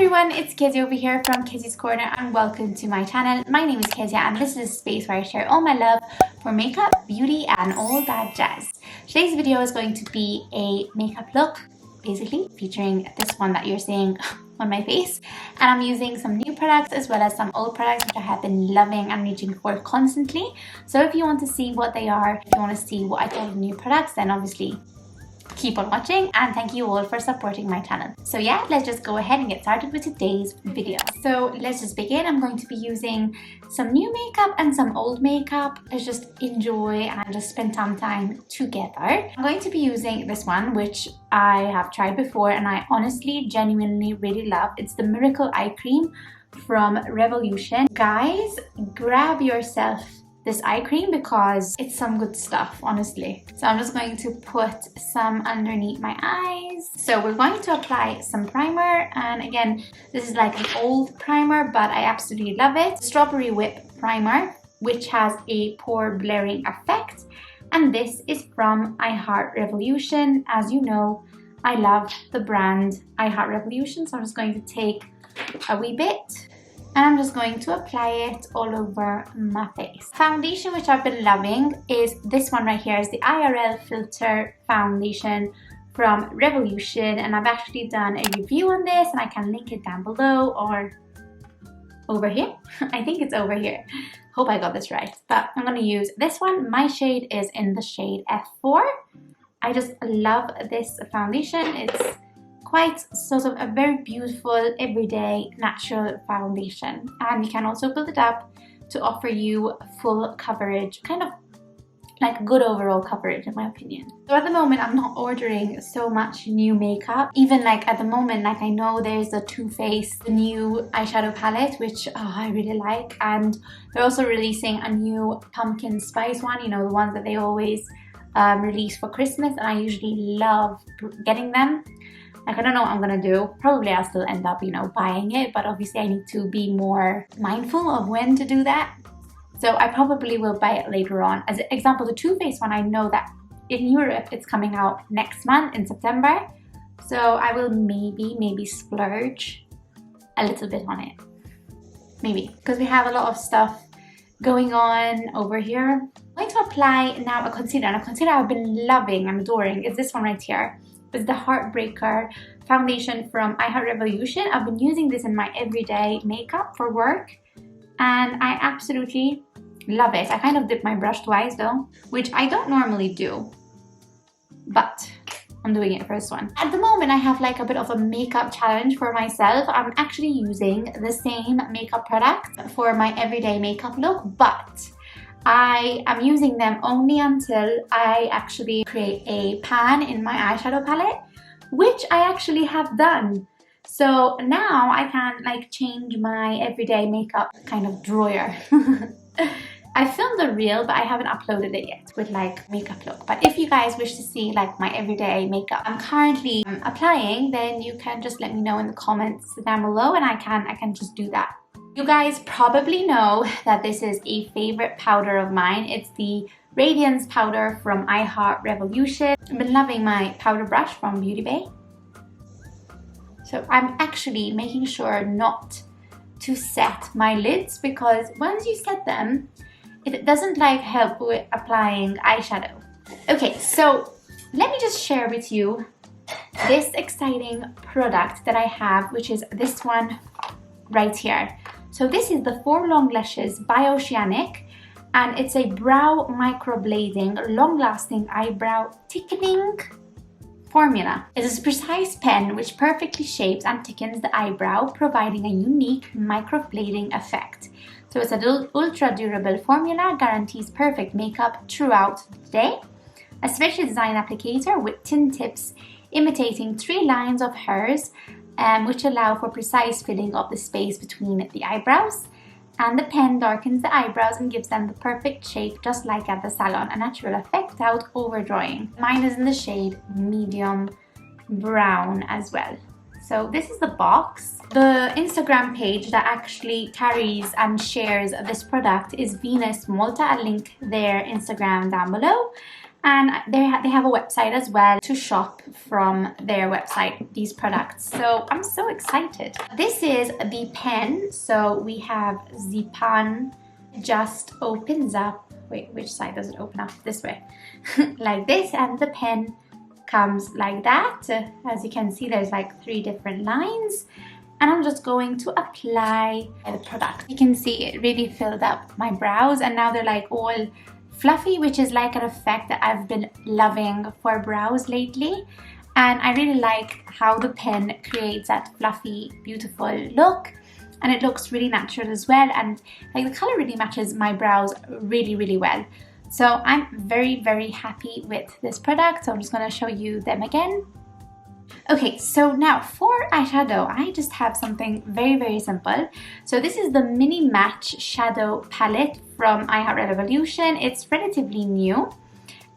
everyone, it's Kezzie over here from KezziesCorner and welcome to my channel. My name is Kezia and this is a space where I share all my love for makeup, beauty and all that jazz. Today's video is going to be a makeup look, basically featuring this one that you're seeing on my face, and I'm using some new products as well as some old products which I have been loving and reaching for constantly. So if you want to see what they are, if you want to see what I thought of new products, then obviously keep on watching, and thank you all for supporting my channel. So yeah, let's just go ahead and get started with today's video. So let's just begin. I'm going to be using some new makeup and some old makeup. Let's just enjoy and just spend some time together. I'm going to be using this one which I have tried before and I honestly genuinely really love. It's the Miracle Eye Cream from Revolution. Guys, grab yourself this eye cream because it's some good stuff, honestly. So I'm just going to put some underneath my eyes. So we're going to apply some primer, and again, this is like an old primer, but I absolutely love it. Strawberry Whip Primer, which has a pore blurring effect, and this is from Revolution. As you know, I love the brand Revolution, so I'm just going to take a wee bit and I'm just going to apply it all over my face. Foundation which I've been loving is this one right here. Is the IRL Filter Foundation from Revolution, and I've actually done a review on this and I can link it down below or over here. I think it's over here. Hope I got this right. But I'm going to use this one. My shade is in the shade F4. I just love this foundation. It's quite sort of a very beautiful everyday natural foundation, and you can also build it up to offer you full coverage, kind of like good overall coverage in my opinion. So at the moment I'm not ordering so much new makeup, even like at the moment, like I know there's a Too Faced new eyeshadow palette which I really like, and they're also releasing a new pumpkin spice one, you know, the ones that they always release for Christmas, and I usually love getting them. Like, I don't know what I'm gonna do. Probably I'll still end up, you know, buying it, but obviously I need to be more mindful of when to do that. So I probably will buy it later on. As an example, the Too Faced one, I know that in Europe it's coming out next month in September. So I will maybe splurge a little bit on it. Maybe, because we have a lot of stuff going on over here. I'm going to apply now a concealer, and a concealer I've been loving and adoring is this one right here. It's the Heartbreaker foundation from Revolution. I've been using this in my everyday makeup for work and I absolutely love it. I kind of dip my brush twice though, which I don't normally do, but I'm doing it for this one. At the moment I have like a bit of a makeup challenge for myself. I'm actually using the same makeup product for my everyday makeup look, but I am using them only until I actually create a pan in my eyeshadow palette, which I actually have done. So now I can like change my everyday makeup kind of drawer. I filmed a reel, but I haven't uploaded it yet with like makeup look. But if you guys wish to see like my everyday makeup I'm currently applying, then you can just let me know in the comments down below and I can just do that. You guys probably know that this is a favorite powder of mine. It's the Radiance powder from Revolution. I've been loving my powder brush from Beauty Bay. So I'm actually making sure not to set my lids, because once you set them, it doesn't like help with applying eyeshadow. Okay, so let me just share with you this exciting product that I have, which is this one right here. So this is the 4 Long Lashes by Oceanic, and it's a brow microblading, long-lasting eyebrow thickening formula. It's a precise pen which perfectly shapes and thickens the eyebrow, providing a unique microblading effect. So it's an ultra-durable formula, guarantees perfect makeup throughout the day. A specially designed applicator with thin tips imitating 3 lines of hers, which allow for precise filling of the space between the eyebrows, and the pen darkens the eyebrows and gives them the perfect shape, just like at the salon, a natural effect without overdrawing. Mine is in the shade medium brown as well. So this is the box. The Instagram page that actually carries and shares this product is Venus Malta. I'll link their Instagram down below. and they have a website as well to shop from their website these products. So I'm so excited. This is the pen. So we have the pen just opens up. Wait, which side does it open up? This way. Like this, and the pen comes like that. As you can see, there's like 3 different lines, and I'm just going to apply the product. You can see it really filled up my brows, and now they're like all fluffy, which is like an effect that I've been loving for brows lately. And I really like how the pen creates that fluffy, beautiful look, and it looks really natural as well, and like the color really matches my brows really well. So I'm very happy with this product. So I'm just going to show you them again. Okay, so now for eyeshadow, I just have something very simple. So this is the Mini Match Shadow Palette from Revolution. It's relatively new.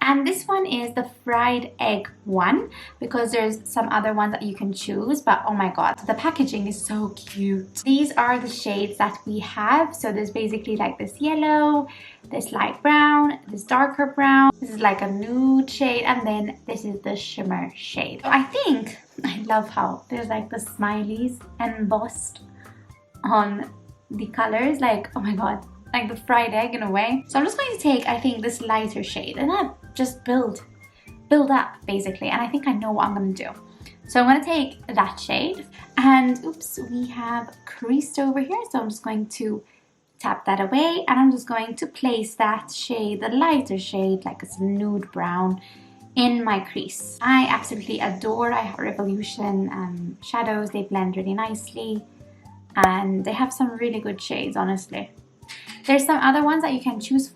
And this one is the fried egg one, because there's some other ones that you can choose, but oh my god, the packaging is so cute. These are the shades that we have. So there's basically like this yellow, this light brown, this darker brown, this is like a nude shade, and then this is the shimmer shade. So I love how there's like the smileys embossed on the colors, like oh my god, like the fried egg in a way. So I'm just going to take, I think, this lighter shade and then just build up basically, and I think I know what I'm going to do. So I'm going to take that shade, and oops, we have creased over here, so I'm just going to tap that away, and I'm just going to place that shade, the lighter shade, like it's a nude brown, in my crease. I absolutely adore Revolution shadows. They blend really nicely, and they have some really good shades, honestly. There's some other ones that you can choose,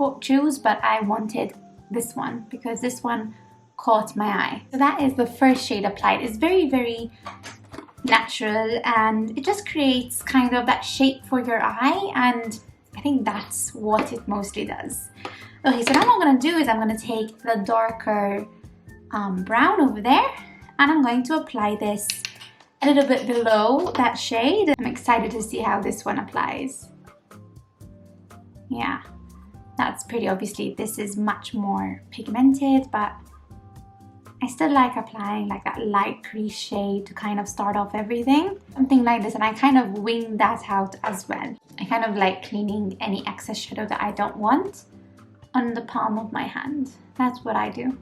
but I wanted this one because this one caught my eye. So that is the first shade applied. It's very natural, and it just creates kind of that shape for your eye, and I think that's what it mostly does. Okay, so now what I'm going to do is I'm going to take the darker brown over there, and I'm going to apply this a little bit below that shade. I'm excited to see how this one applies. Yeah, that's pretty. Obviously this is much more pigmented, but I still like applying like that light crease shade to kind of start off everything. Something like this, and I kind of wing that out as well. I kind of like cleaning any excess shadow that I don't want on the palm of my hand. That's what I do.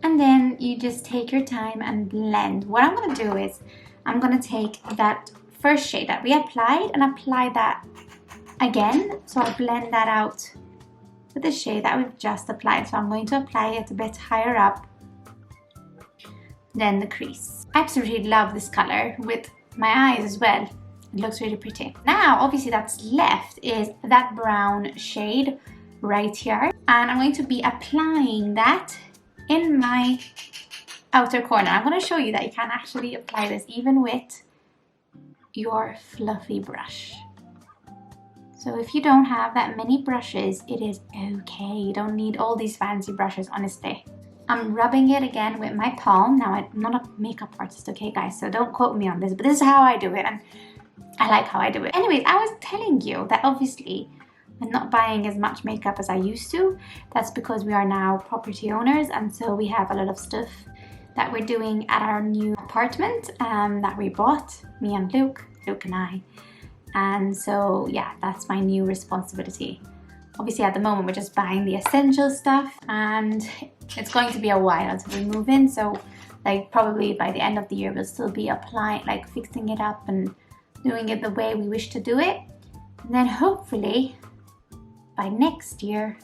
And then you just take your time and blend. What I'm going to do is I'm going to take that first shade that we applied and apply that again. So I'll blend that out with the shade that we've just applied. So I'm going to apply it a bit higher up than the crease. I absolutely love this color with my eyes as well. It looks really pretty. Now obviously that's left is that brown shade right here, and I'm going to be applying that in my outer corner. I'm going to show you that you can actually apply this even with your fluffy brush. So if you don't have that many brushes, it is okay. You don't need all these fancy brushes, honestly. I'm rubbing it again with my palm. Now, I'm not a makeup artist, okay guys, so don't quote me on this, but this is how I do it, and I like how I do it. Anyways, I was telling you that obviously I'm not buying as much makeup as I used to. That's because we are now property owners, and so we have a lot of stuff that we're doing at our new apartment that we bought, me and Luke and I. And so yeah, that's my new responsibility. Obviously at the moment we're just buying the essential stuff, and it's going to be a while until we move in, so like probably by the end of the year we'll still be applying, like fixing it up and doing it the way we wish to do it. And then hopefully by next year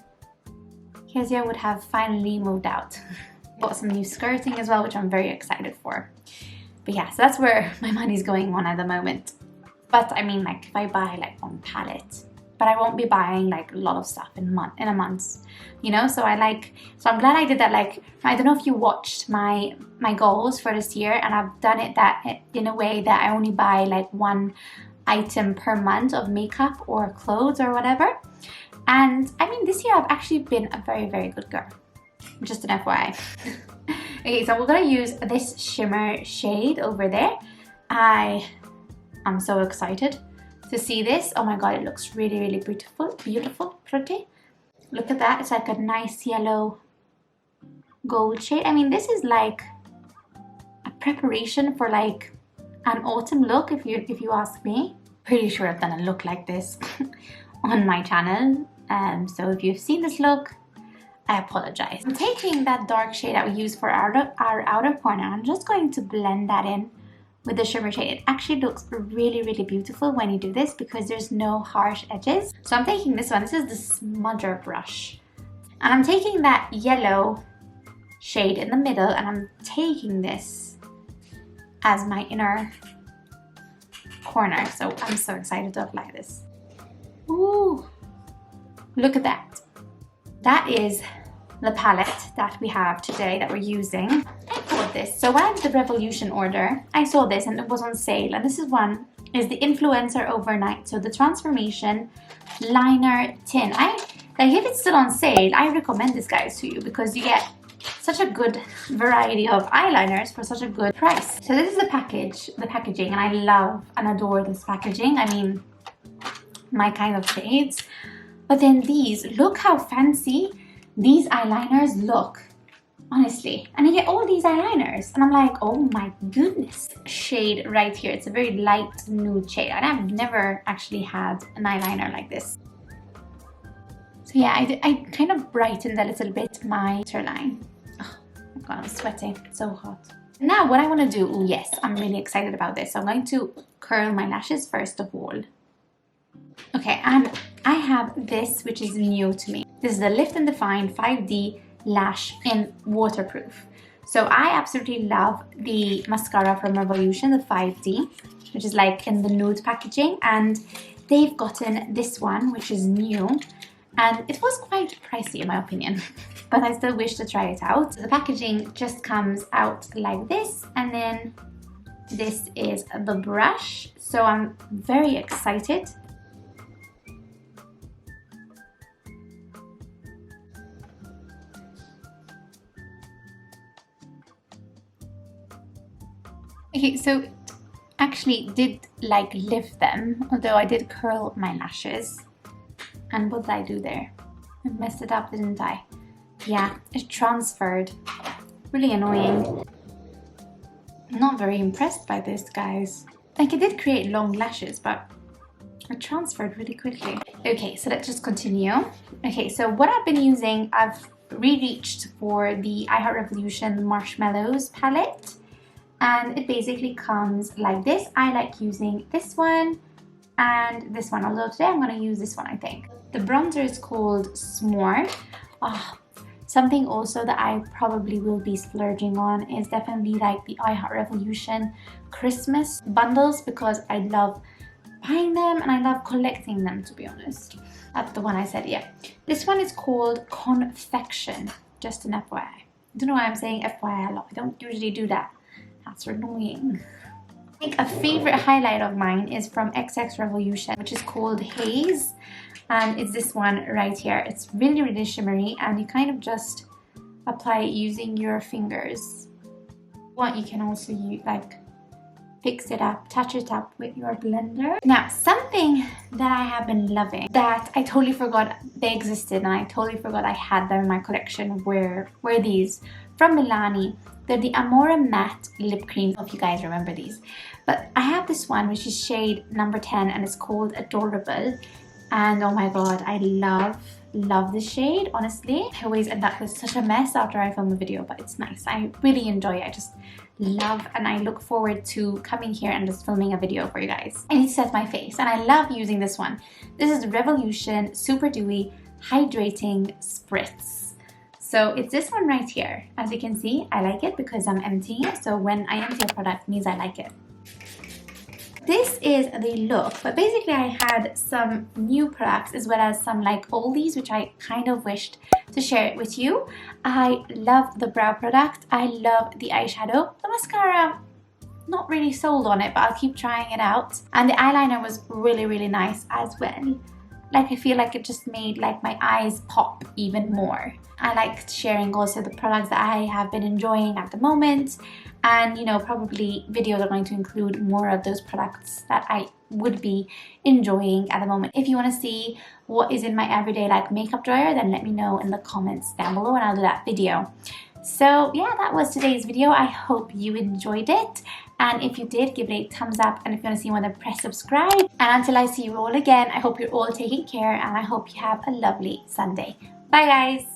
Kezia would have finally moved out. Bought some new skirting as well, which I'm very excited for. But yeah, so that's where my money's going on at the moment. But I mean, like if I buy like one palette, but I won't be buying like a lot of stuff in a month, you know. So I'm glad I did that. Like, I don't know if you watched my goals for this year, and I've done it that in a way that I only buy like one item per month of makeup or clothes or whatever. And I mean, this year I've actually been a very good girl. Just an FYI. Okay, so we're gonna use this shimmer shade over there. I'm so excited to see this. Oh my god, it looks really beautiful, pretty. Look at that, it's like a nice yellow gold shade. I mean, this is like a preparation for like an autumn look, if you ask me. Pretty sure I've done a look like this on my channel. So if you've seen this look, I apologize. I'm taking that dark shade that we use for our outer corner. I'm just going to blend that in with the shimmer shade. It actually looks really, really beautiful when you do this because there's no harsh edges. So I'm taking this one. This is the smudger brush. And I'm taking that yellow shade in the middle and I'm taking this as my inner corner. So I'm so excited to apply this. Ooh, look at that. That is the palette that we have today that we're using. I bought this. So when I did the Revolution order, I saw this and it was on sale. And this is the Influencer Overnight. So the Transformation Liner Tin. Like if it's still on sale, I recommend this, guys, to you because you get such a good variety of eyeliners for such a good price. So this is the packaging, and I love and adore this packaging. I mean, my kind of shades. But then these, look how fancy these eyeliners look, honestly. And you get all these eyeliners and I'm like, oh my goodness. Shade right here, it's a very light nude shade and I've never actually had an eyeliner like this. So yeah, I kind of brightened a little bit my line. Oh my god, I'm sweating, it's so hot. Now what I want to do, yes, I'm really excited about this. So I'm going to curl my lashes first of all. Okay, and I have this, which is new to me. This is the Lift and Define 5D Lash in Waterproof. So I absolutely love the mascara from Revolution, the 5D, which is like in the nude packaging. And they've gotten this one, which is new. And it was quite pricey in my opinion, but I still wish to try it out. The packaging just comes out like this, and then this is the brush. So I'm very excited. Okay, so actually did like lift them, although I did curl my lashes. And what did I do there? I messed it up, didn't I? Yeah, it transferred. Really annoying. I'm not very impressed by this, guys. Like, it did create long lashes, but it transferred really quickly. Okay, so let's just continue. Okay, so what I've been using, I've re-reached for the Revolution Marshmallows Palette. And it basically comes like this. I like using this one and this one, although today I'm going to use this one, I think. The bronzer is called S'more. Oh, something also that I probably will be splurging on is definitely like the Revolution Christmas bundles, because I love buying them and I love collecting them, to be honest. That's the one I said, yeah. This one is called Confection, just an FYI. I don't know why I'm saying FYI a lot. I don't usually do that. That's annoying. I think a favorite highlight of mine is from XX Revolution, which is called Haze. And it's this one right here. It's really, really shimmery, and you kind of just apply it using your fingers. What you can also use, like, fix it up, touch it up with your blender. Now, something that I have been loving that I totally forgot they existed, and I totally forgot I had them in my collection were these from Milani. They're the Amore Matte Lip Cream, if you guys remember these. But I have this one, which is shade number 10, and it's called Adorable. And oh my god, I love this shade, honestly. I always end up with such a mess after I film a video, but it's nice. I really enjoy it. I just love, and I look forward to coming here and just filming a video for you guys. I need to set my face, and I love using this one. This is Revolution Superdewy Hydrating Spritz. So it's this one right here. As you can see, I like it because I'm emptying it. So when I empty a product, it means I like it. This is the look, but basically I had some new products as well as some like oldies, which I kind of wished to share it with you. I love the brow product. I love the eyeshadow. The mascara, not really sold on it, but I'll keep trying it out. And the eyeliner was really, really nice as well. Like, I feel like it just made like my eyes pop even more. I liked sharing also the products that I have been enjoying at the moment, and you know, probably videos are going to include more of those products that I would be enjoying at the moment. If you want to see what is in my everyday like makeup drawer, then let me know in the comments down below and I'll do that video. So yeah, that was today's video. I hope you enjoyed it. And if you did, give it a thumbs up. And if you want to see more, then press subscribe. And until I see you all again, I hope you're all taking care and I hope you have a lovely Sunday. Bye guys.